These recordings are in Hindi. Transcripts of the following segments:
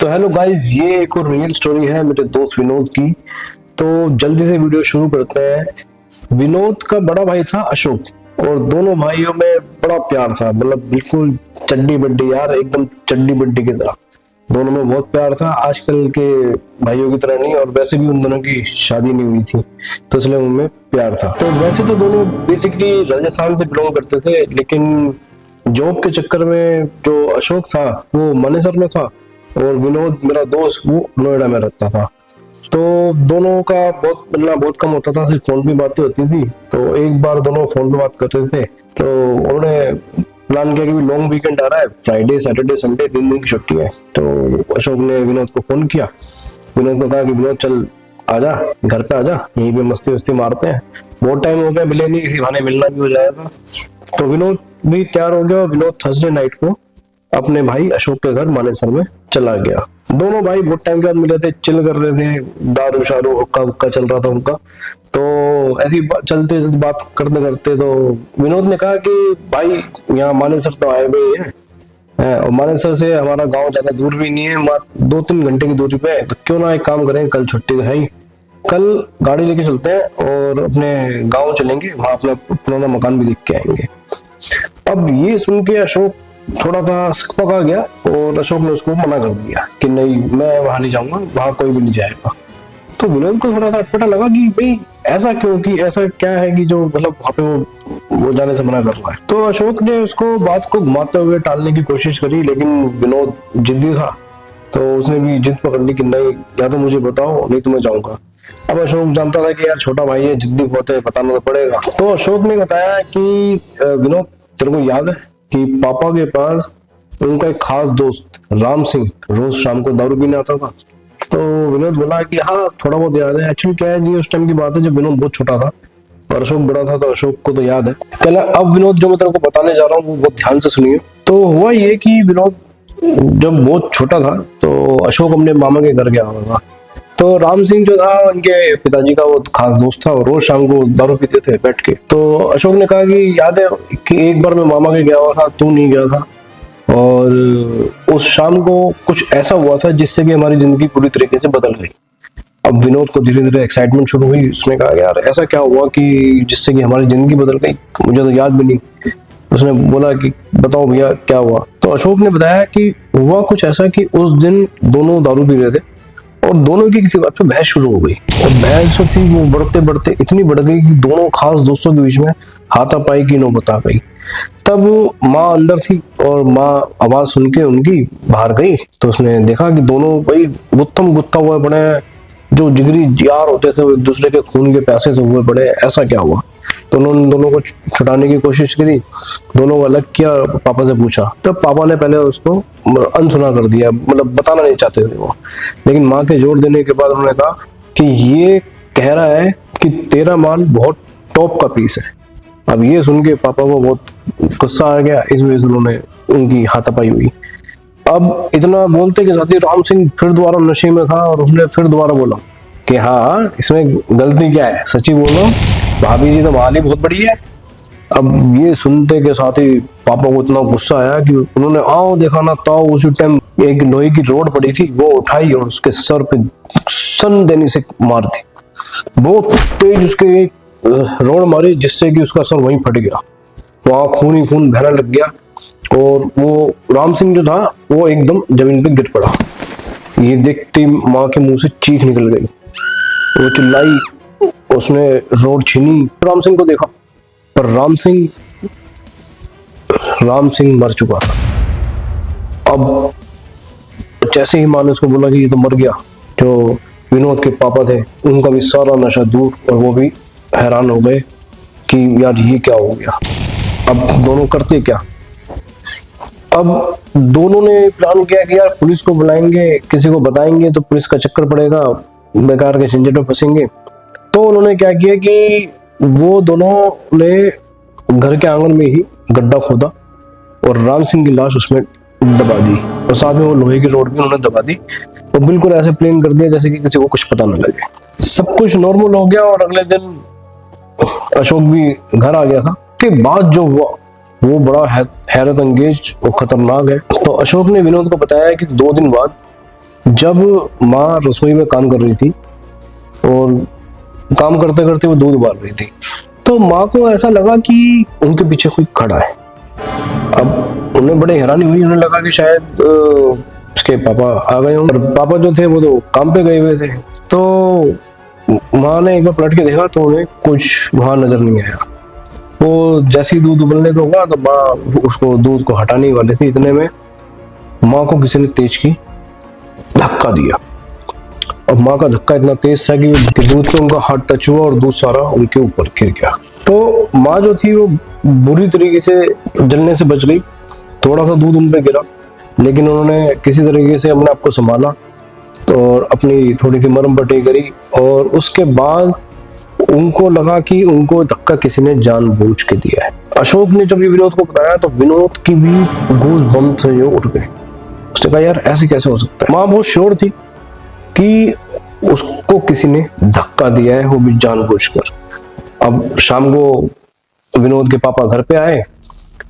तो हेलो गाइस, ये एक और रियल स्टोरी है मेरे दोस्त विनोद की। तो जल्दी से वीडियो शुरू करते हैं। विनोद का बड़ा भाई था अशोक, और दोनों भाइयों में बड़ा प्यार था। मतलब बिल्कुल चड्डी बड्डी यार, एकदम चड्डी बड्डी की तरह दोनों में बहुत प्यार था। आजकल के भाइयों की तरह नहीं, और वैसे भी उन दोनों की शादी नहीं हुई थी, तो इसलिए उनमें प्यार था। तो वैसे तो दोनों बेसिकली राजस्थान से बिलोंग करते थे, लेकिन जॉब के चक्कर में जो अशोक था वो मानेसर में था, और विनोद मेरा दोस्त वो नोएडा में रहता था। तो दोनों का बहुत मिलना बहुत कम होता था, सिर्फ फोन पे बातें होती थी। तो एक बार दोनों फोन पे बात कर रहे थे, तो उन्होंने प्लान किया कि भी लॉन्ग वीकेंड आ रहा है, फ्राइडे सैटरडे संडे 3 दिन की छुट्टी है। तो अशोक ने विनोद को फोन किया। विनोद को कहा कि विनोद चल आजा, घर पे आजा, यहीं पे मस्ती वस्ती मारते हैं, बहुत टाइम हो गया मिले नहीं, इसी बहाने मिलना भी हो जाएगा। तो विनोद भी तैयार हो गया। विनोद थर्सडे नाइट को अपने भाई अशोक के घर मानेसर में चला गया। दोनों भाई बहुत टाइम के बाद मिले थे, चिल कर रहे थे, दारू शारू हुक्का हुक्का चल रहा था उनका। तो ऐसी चलते बात करते करते तो विनोद ने कहा कि भाई यहाँ मानेसर तो आए हुए हैं, और मानेसर से हमारा गांव ज्यादा दूर भी नहीं है, 2-3 घंटे की दूरी पे है। तो क्यों ना एक काम करें, कल छुट्टी तो है ही, कल गाड़ी लेके चलते हैं और अपने गाँव चलेंगे, वहां अपना पुराना मकान भी देख के आएंगे। अब ये सुन के अशोक थोड़ा सा सिकपका गया, और अशोक ने उसको मना कर दिया कि नहीं, मैं वहां नहीं जाऊंगा, वहां कोई भी नहीं जाएगा। तो विनोद को थोड़ा सा अटपटा लगा कि भाई ऐसा क्यों, कि ऐसा क्या है कि जो मतलब वहां पे वो जाने से मना कर रहा है। तो अशोक ने उसको बात को घुमाते हुए टालने की कोशिश करी, लेकिन विनोद जिद्दी था, तो उसने भी जिद पकड़ ली कि नहीं, या तो मुझे बताओ नहीं तो मैं जाऊंगा। अब अशोक जानता था कि यार छोटा भाई है, जिद्दी बहुत है, बताना तो पड़ेगा। तो अशोक ने बताया कि विनोद तेरे को याद है कि पापा के पास उनका एक खास दोस्त राम सिंह रोज शाम को दारू पीने आता था। तो विनोद बोला कि हाँ थोड़ा बहुत याद है। एक्चुअली क्या है जी, उस टाइम की बात है जब विनोद बहुत छोटा था और अशोक बड़ा था, तो अशोक को तो याद है। पहले अब विनोद जो मैं तेरे को बताने जा रहा हूँ वो बहुत ध्यान से सुनिए। तो हुआ ये कि विनोद जब बहुत छोटा था तो अशोक अपने मामा के घर गया हुआ था। तो राम सिंह जो था उनके पिताजी का वो खास दोस्त था, और रोज शाम को दारू पीते थे बैठ के। तो अशोक ने कहा कि याद है कि एक बार मैं मामा के गया हुआ था, तू नहीं गया था, और उस शाम को कुछ ऐसा हुआ था जिससे कि हमारी जिंदगी पूरी तरीके से बदल गई। अब विनोद को धीरे धीरे एक्साइटमेंट शुरू हुई। उसने कहा यार ऐसा क्या हुआ कि जिससे कि हमारी जिंदगी बदल गई, मुझे तो याद भी नहीं। उसने बोला कि बताओ भैया क्या हुआ। तो अशोक ने बताया कि हुआ कुछ ऐसा कि उस दिन दोनों दारू पी रहे थे, और दोनों की किसी बात पे बहस शुरू हो गई। और बहस जो थी वो बढ़ते बढ़ते इतनी बढ़ गई कि दोनों खास दोस्तों के बीच में हाथापाई की नौबत आ गई। तब माँ अंदर थी, और माँ आवाज सुन के उनकी बाहर गई। तो उसने देखा कि दोनों भाई गुत्थम गुत्था हुए पड़े हैं, जो जिगरी यार होते थे वो एक दूसरे के खून के प्यासे से हुए पड़े। ऐसा क्या हुआ? तो उन्होंने दोनों को छुड़ाने की कोशिश करी, दोनों को अलग किया, पापा से पूछा। तब पापा ने पहले उसको अनसुना कर दिया, मतलब बताना नहीं चाहते थे वो। लेकिन माँ के जोर देने के बाद उन्होंने कहा कि ये कह रहा है कि तेरा माल बहुत टॉप का पीस है। अब ये सुन के पापा को बहुत गुस्सा आ गया, इस वजह से उन्होंने उनकी हाथापाई हुई। अब इतना बोलते के साथ ही राम सिंह फिर दोबारा नशे में था, और उसने फिर दोबारा बोला कि हाँ इसमें गलती क्या है, सच्ची बोलो, भाभी जी तो माली बहुत बड़ी है। अब ये सुनते के साथ ही पापा को इतना गुस्सा आया कि उन्होंने आओ देखा ना ताओ, उस टाइम एक लोहे की रोड पड़ी थी वो उठाई और उसके सर पे सन देने से मार दी। बहुत तेज उसके रोड मारी, जिससे कि उसका सर वहीं फट गया, वहां खून ही खून बहने लग गया, और वो राम सिंह जो था वो एकदम जमीन पे गिर पड़ा। ये देखते माँ के मुंह से चीख निकल गई, वो चिल्लाई, उसने रोड छीनी, राम सिंह को देखा, पर राम सिंह मर चुका था। अब जैसे ही माँ ने उसको बोला कि ये तो मर गया, जो विनोद के पापा थे उनका भी सारा नशा दूर, और वो भी हैरान हो गए कि यार ये क्या हो गया, अब दोनों करते क्या। अब दोनों ने प्लान किया कि यार पुलिस को बुलाएंगे, किसी को बताएंगे तो पुलिस का चक्कर पड़ेगा, बेकार के झंझट में फंसेंगे। तो उन्होंने क्या किया कि वो दोनों ने घर के आंगन में ही गड्ढा खोदा और राम सिंह की लाश उसमें दबा दी, और साथ में वो लोहे की रोड भी उन्होंने दबा दी, और बिल्कुल ऐसे प्लेन कर दिया जैसे कि किसी को कुछ पता न लगे। सब कुछ नॉर्मल हो गया, और अगले दिन अशोक भी घर आ गया था। के बाद जो हुआ वो बड़ा हैरत अंगेज और खतरनाक है। तो अशोक ने विनोद को बताया कि 2 दिन बाद जब माँ रसोई में काम कर रही थी और काम करते करते वो दूध उबाल रही थी, तो माँ को ऐसा लगा कि उनके पीछे कोई खड़ा है। अब उन्हें बड़े हैरानी हुई, उन्हें लगा कि शायद उसके पापा आ गए हों, और पापा जो थे वो तो काम पे गए हुए थे। तो माँ ने एक बार पलट के देखा तो उन्हें कुछ वहां नजर नहीं आया। वो जैसे ही दूध उबलने को हुआ तो माँ उसको दूध को हटाने वाली थी, इतने में माँ को किसी ने तेज की धक्का दिया। और माँ का धक्का इतना तेज था कि दूध पे उनका हाथ टच हुआ और दूध सारा उनके ऊपर गिर गया। तो माँ जो थी वो बुरी तरीके से जलने से बच गई। थोड़ा सा दूध उन पे गिरा, लेकिन उन्होंने किसी तरीके से अपने आप को संभाला और अपनी थोड़ी सी मरहम पट्टी करी। और उसके बाद उनको लगा कि उनको धक्का किसी ने जानबूझ के दिया है। अशोक ने जब ये विनोद को बताया तो विनोद की भी गूज बम्प से जो उठ गए। उसने कहा यार ऐसे कैसे हो सकता है। माँ बहुत श्योर थी कि उसको किसी ने धक्का दिया है, वो भी जानबूझकर। अब शाम को विनोद के पापा घर पे आए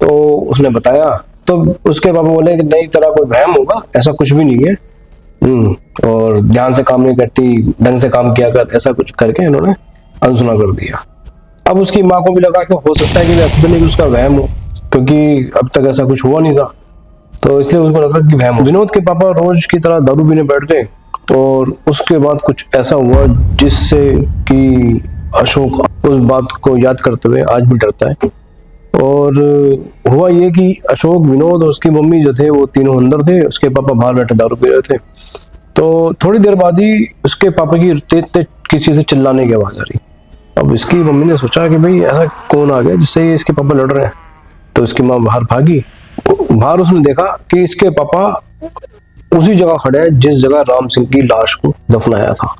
तो उसने बताया, तो उसके पापा बोले कि नहीं तेरा कोई वहम होगा, ऐसा कुछ भी नहीं है। और ध्यान से काम नहीं करती, ढंग से काम किया कर, ऐसा कुछ करके इन्होंने अनसुना कर दिया। अब उसकी माँ को भी लगा कि हो सकता है कि ऐसा तो नहीं कि उसका वहम हो, क्योंकि अब तक ऐसा कुछ हुआ नहीं था, तो इसलिए उसको लगा कि वहम हो। विनोद के पापा रोज की तरह दारू पीने बैठ गए और उसके बाद कुछ ऐसा हुआ जिससे कि अशोक उस बात को याद करते हुए आज भी डरता है। और हुआ ये कि अशोक, विनोद और उसकी मम्मी जो थे वो तीनों अंदर थे, उसके पापा बाहर बैठे दारू पी रहे थे। तो थोड़ी देर बाद ही उसके पापा की तेज तेज किसी से चिल्लाने की आवाज आ रही। अब इसकी मम्मी ने सोचा कि भाई ऐसा कौन आ गया जिससे इसके पापा लड़ रहे हैं। तो उसकी माँ बाहर भागी। बाहर उसने देखा कि इसके पापा उसी जगह खड़े हैं जिस जगह राम सिंह की लाश को दफनाया था।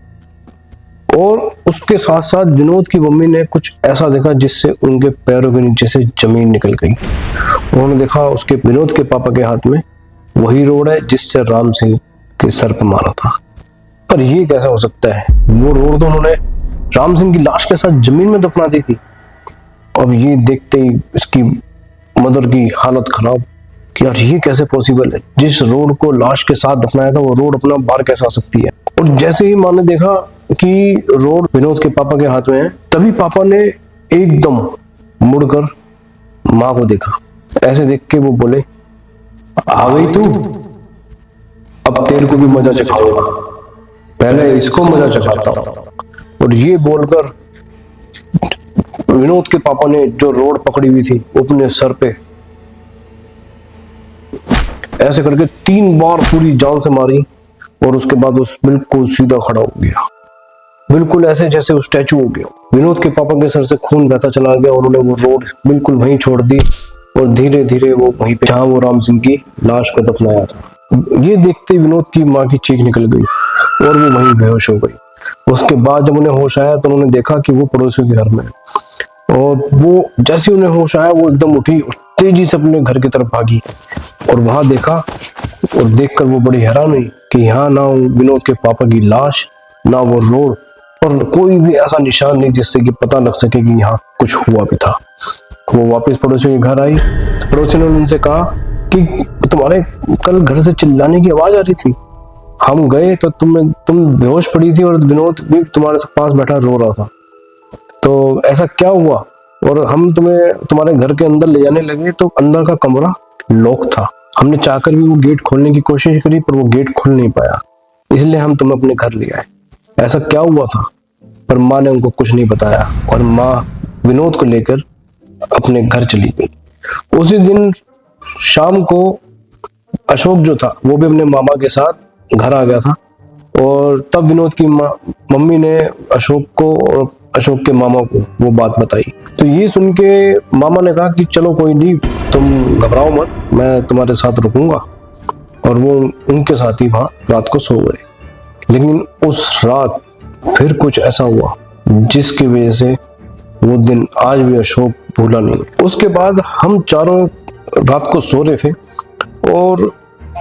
और उसके साथ साथ विनोद की मम्मी ने कुछ ऐसा देखा जिससे उनके पैरों के नीचे से जमीन निकल गई। उन्होंने देखा उसके विनोद के पापा के हाथ में वही रोड है जिससे राम सिंह के सर पर मारा था। पर ये कैसे हो सकता है, वो रोड तो उन्होंने राम सिंह की लाश के साथ जमीन में दफना दी थी। अब ये देखते ही इसकी मदर की हालत खराब कि यार ये कैसे पॉसिबल है, जिस रोड को लाश के साथ दफनाया था वो रोड अपना बाहर कैसे आ सकती है। और जैसे ही माँ ने देखा कि रोड विनोद के पापा के हाथ में है, तभी पापा ने एकदम मुड़कर माँ को देखा। ऐसे देख के वो बोले, आ गई तू, अब तेरे को भी मजा चखाऊंगा, पहले इसको मजा चखाता हूं। और ये बोलकर विनोद के पापा ने जो रोड पकड़ी हुई थी अपने सर पे ऐसे करके 3 बार पूरी जान से मारी। और उसके बाद उस बिल्कुल सीधा खड़ा हो गया, बिल्कुल ऐसे जैसे वो स्टैचू हो गया। विनोद के पापा के सर से खून बहता चला गया। उन्होंने वो रोड बिल्कुल वहीं छोड़ दी और धीरे धीरे वो वहीं पे जहां वो राम सिंह की लाश को दफनाया था। ये देखते विनोद की माँ की चीख निकल गई और वो वहीं बेहोश हो गई। उसके बाद जब उन्हें होश आया तो उन्होंने देखा कि वो पड़ोसियों के घर में, और वो जैसे उन्हें होश आया वो एकदम उठी और तेजी से अपने घर की तरफ भागी। और वहां देखा और देखकर वो बड़ी हैरान हुई कि यहाँ ना विनोद के पापा की लाश, ना वो रोड, और कोई भी ऐसा निशान नहीं जिससे कि पता लग सके कि यहाँ कुछ हुआ भी था। वो वापस पड़ोसियों के घर आई तो पड़ोसी ने उनसे कहा कि तुम्हारे कल घर से चिल्लाने की आवाज आ रही थी, हम गए तो तुम बेहोश पड़ी थी और विनोद भी तुम्हारे पास बैठा रो रहा था, तो ऐसा क्या हुआ। और हम तुम्हारे घर के अंदर ले जाने लगे तो अंदर का कमरा लॉक था, हमने चाहकर भी वो गेट खोलने की कोशिश करी पर वो गेट खुल नहीं पाया, इसलिए हम तुम्हें अपने घर ले आए, ऐसा क्या हुआ था। पर माँ ने उनको कुछ नहीं बताया और माँ विनोद को लेकर अपने घर चली गई। उसी दिन शाम को अशोक जो था वो भी अपने मामा के साथ घर आ गया था। और तब विनोद की मम्मी ने अशोक को और अशोक के मामा को वो बात बताई। तो ये सुन के मामा ने कहा कि चलो कोई नहीं, तुम घबराओ मत, मैं तुम्हारे साथ रुकूंगा। और वो उनके साथ ही वहां रात को सो गए। लेकिन उस रात फिर कुछ ऐसा हुआ जिसकी वजह से वो दिन आज भी अशोक भूला नहीं। उसके बाद हम चारों रात को सो रहे थे और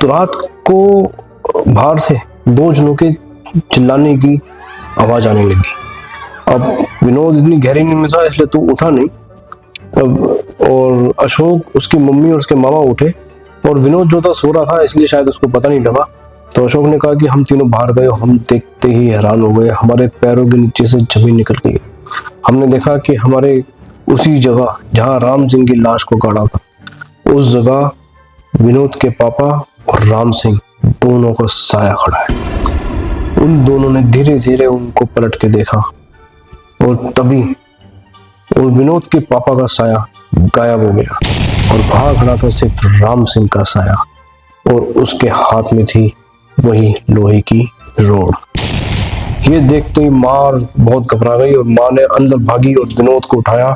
रात को बाहर से 2 जनों के चिल्लाने की आवाज आने लगी। अब विनोद इतनी गहरी नींद में था इसलिए तू उठा नहीं। अब और अशोक, उसकी मम्मी और उसके मामा उठे और विनोद जो था सो रहा था इसलिए शायद उसको पता नहीं लगा तो अशोक ने कहा कि हम तीनों बाहर गए, हम देखते ही हैरान हो गए, हमारे पैरों के नीचे से जमीन निकल गई। हमने देखा कि हमारे उसी जगह जहां राम सिंह की लाश को गाड़ा था, उस जगह विनोद के पापा और राम सिंह दोनों का साया खड़ा है। उन दोनों ने धीरे धीरे उनको पलट के देखा और तभी और विनोद के पापा का साया गायब हो गया और वहां खड़ा था सिर्फ राम सिंह का साया और उसके हाथ में थी वही लोहे की रोड। ये देखते ही माँ बहुत घबरा गई और माँ ने अंदर भागी और विनोद को उठाया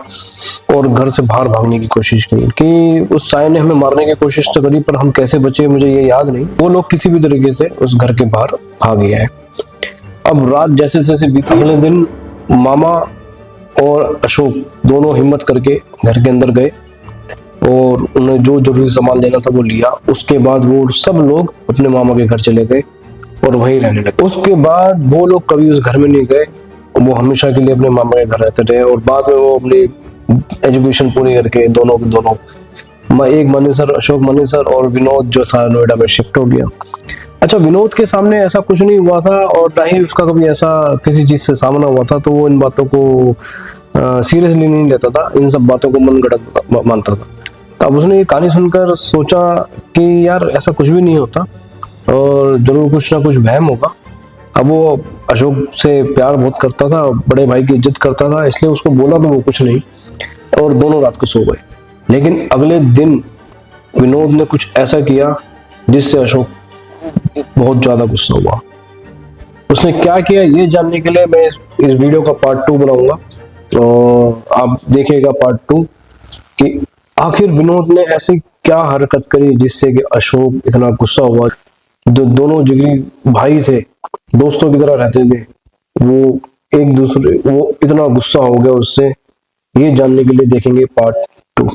और घर से बाहर भागने की कोशिश की कि उस साये ने हमें मारने की कोशिश तो करी, पर हम कैसे बचे मुझे ये याद नहीं। वो लोग किसी भी तरीके से उस घर के बाहर भाग गए हैं। अब रात जैसे जैसे बीती, अगले दिन मामा और अशोक दोनों हिम्मत करके घर के अंदर गए और उन्हें जो जरूरी सामान लेना था वो लिया। उसके बाद वो सब लोग अपने मामा के घर चले गए और वहीं रहने लगे। उसके बाद वो लोग कभी उस घर में नहीं गए, वो हमेशा के लिए अपने मामा के घर रहते रहे और बाद में वो अपनी एजुकेशन पूरी करके दोनों के दोनों एक मनीसर, अशोक मनीसर और विनोद जो था नोएडा में शिफ्ट हो गया। अच्छा, विनोद के सामने ऐसा कुछ नहीं हुआ था और ना ही उसका कभी ऐसा किसी चीज से सामना हुआ था, तो वो इन बातों को सीरियसली नहीं लेता था, इन सब बातों को मन गढ़ंत मानता था। तब उसने ये कहानी सुनकर सोचा कि यार ऐसा कुछ भी नहीं होता और जरूर कुछ ना कुछ वहम होगा। अब वो अशोक से प्यार बहुत करता था, बड़े भाई की इज्जत करता था, इसलिए उसको बोला तो वो कुछ नहीं और दोनों रात को सो गए। लेकिन अगले दिन विनोद ने कुछ ऐसा किया जिससे अशोक बहुत ज्यादा गुस्सा हुआ। उसने क्या किया ये जानने के लिए मैं इस वीडियो का पार्ट 2 बनाऊंगा, तो आप देखिएगा पार्ट 2 कि आखिर विनोद ने ऐसी क्या हरकत करी जिससे कि अशोक इतना गुस्सा हुआ। जो दोनों जिगरी भाई थे, दोस्तों की तरह रहते थे, वो एक दूसरे, वो इतना गुस्सा हो गया उससे। ये जानने के लिए देखेंगे पार्ट 2।